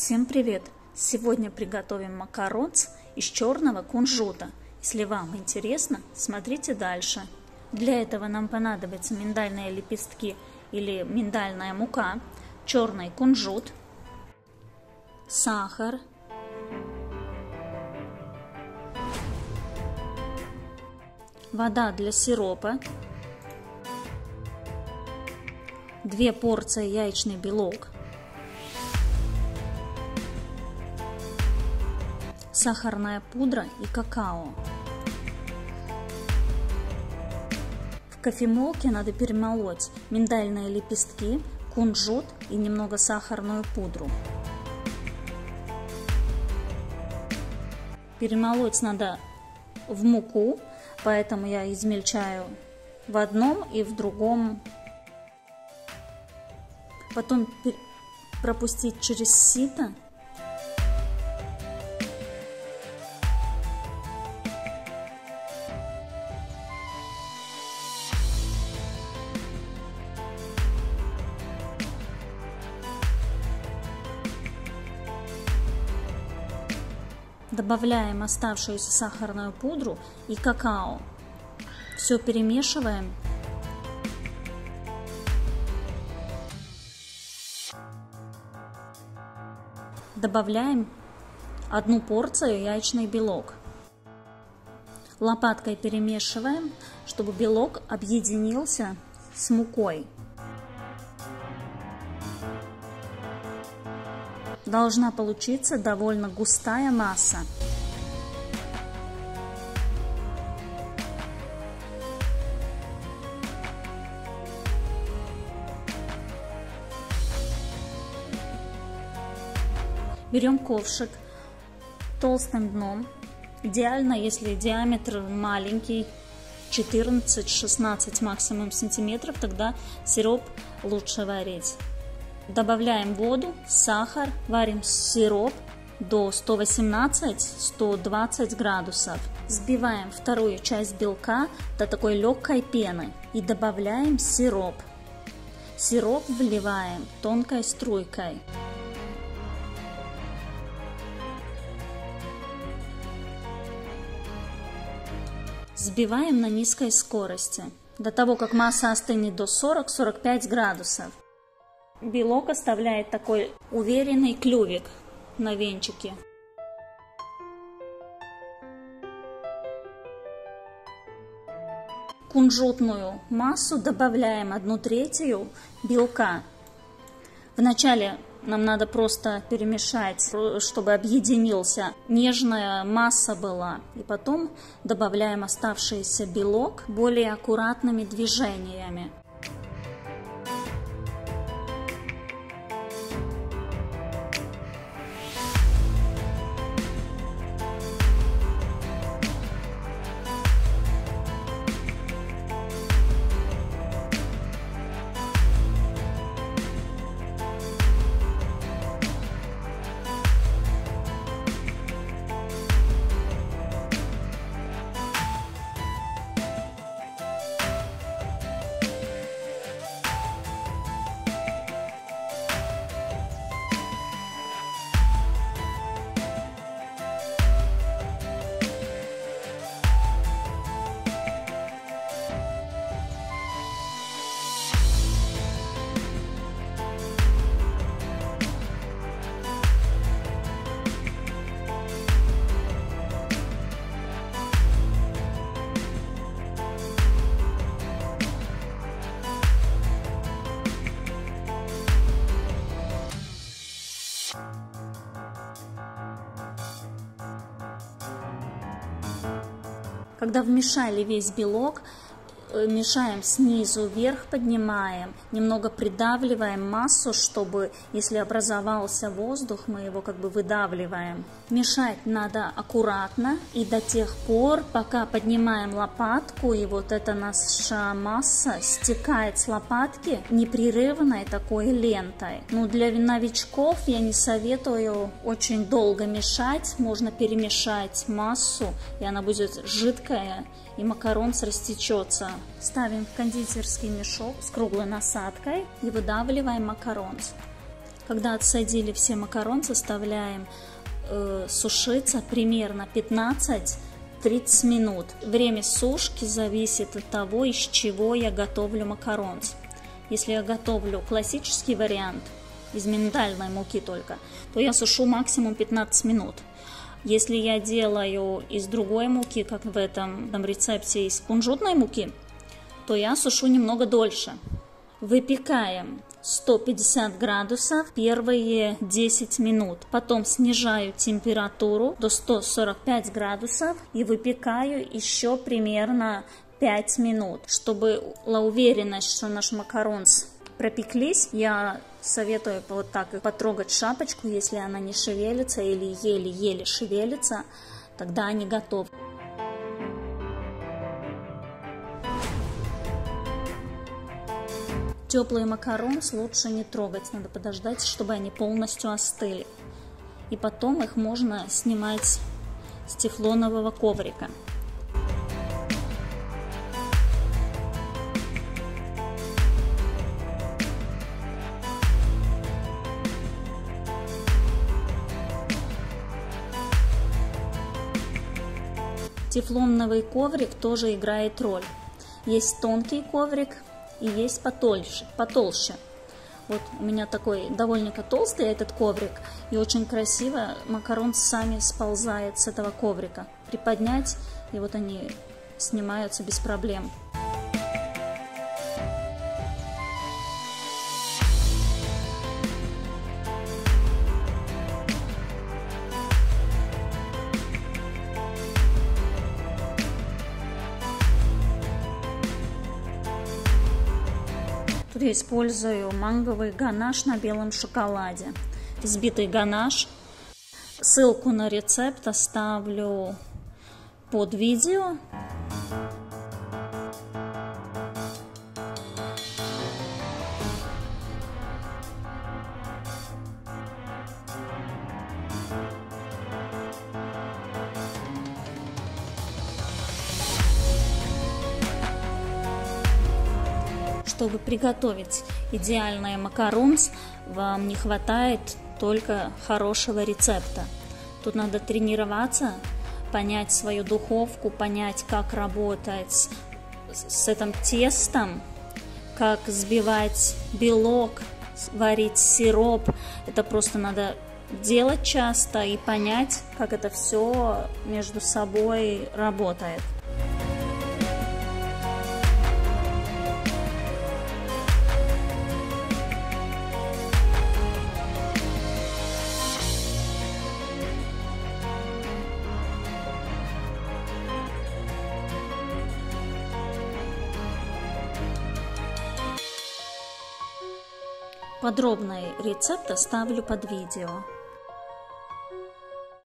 Всем привет! Сегодня приготовим макаронс из черного кунжута. Если вам интересно, смотрите дальше. Для этого нам понадобятся миндальные лепестки или миндальная мука, черный кунжут, сахар, вода для сиропа, 2 порции яичный белок, сахарная пудра и какао. В кофемолке надо перемолоть миндальные лепестки, кунжут и немного сахарную пудру. Перемолоть надо в муку, поэтому я измельчаю в одном и в другом. Потом пропустить через сито. Добавляем оставшуюся сахарную пудру и какао. Все перемешиваем. Добавляем 1 порцию яичный белок. Лопаткой перемешиваем, чтобы белок объединился с мукой. Должна получиться довольно густая масса. Берем ковшик толстым дном. Идеально, если диаметр маленький, 14-16 максимум сантиметров, тогда сироп лучше варить. Добавляем воду, сахар, варим сироп до 118-120 градусов. Взбиваем вторую часть белка до такой легкой пены и добавляем сироп. Сироп вливаем тонкой струйкой. Взбиваем на низкой скорости, до того, как масса остынет до 40-45 градусов. Белок оставляет такой уверенный клювик на венчике. Кунжутную массу добавляем 1/3 белка. Вначале нам надо просто перемешать, чтобы объединился, нежная масса была. И потом добавляем оставшийся белок более аккуратными движениями. Когда вмешали весь белок, мешаем снизу вверх, поднимаем, немного придавливаем массу, чтобы, если образовался воздух, мы его как бы выдавливаем. Мешать надо аккуратно и до тех пор, пока поднимаем лопатку, и вот эта наша масса стекает с лопатки непрерывной такой лентой. Ну, для новичков я не советую очень долго мешать, можно перемешать массу, и она будет жидкая, и макаронс растечется. Ставим в кондитерский мешок с круглой насадкой и выдавливаем макаронс. Когда отсадили все макаронцы, оставляем сушиться примерно 15-30 минут. Время сушки зависит от того, из чего я готовлю макаронцы. Если я готовлю классический вариант, из миндальной муки только, то я сушу максимум 15 минут. Если я делаю из другой муки, как в этом рецепте из кунжутной муки, то я сушу немного дольше. Выпекаем 150 градусов первые 10 минут. Потом снижаю температуру до 145 градусов и выпекаю еще примерно 5 минут. Чтобы была уверенность, что наш макаронс пропеклись, я советую вот так потрогать шапочку. Если она не шевелится или еле-еле шевелится, тогда они готовы. Теплые макароны лучше не трогать, надо подождать, чтобы они полностью остыли. И потом их можно снимать с тефлонового коврика. Тефлоновый коврик тоже играет роль. Есть тонкий коврик и есть потолще. Вот у меня такой довольно толстый этот коврик, и очень красиво макарон сами сползает с этого коврика. Приподнять, и вот они снимаются без проблем. Тут я использую манговый ганаш на белом шоколаде. Взбитый ганаш. Ссылку на рецепт оставлю под видео. Чтобы приготовить идеальный макаронс, вам не хватает только хорошего рецепта. Тут надо тренироваться, понять свою духовку, понять, как работать с этим тестом, как взбивать белок, варить сироп. Это просто надо делать часто и понять, как это все между собой работает. Подробный рецепт оставлю под видео.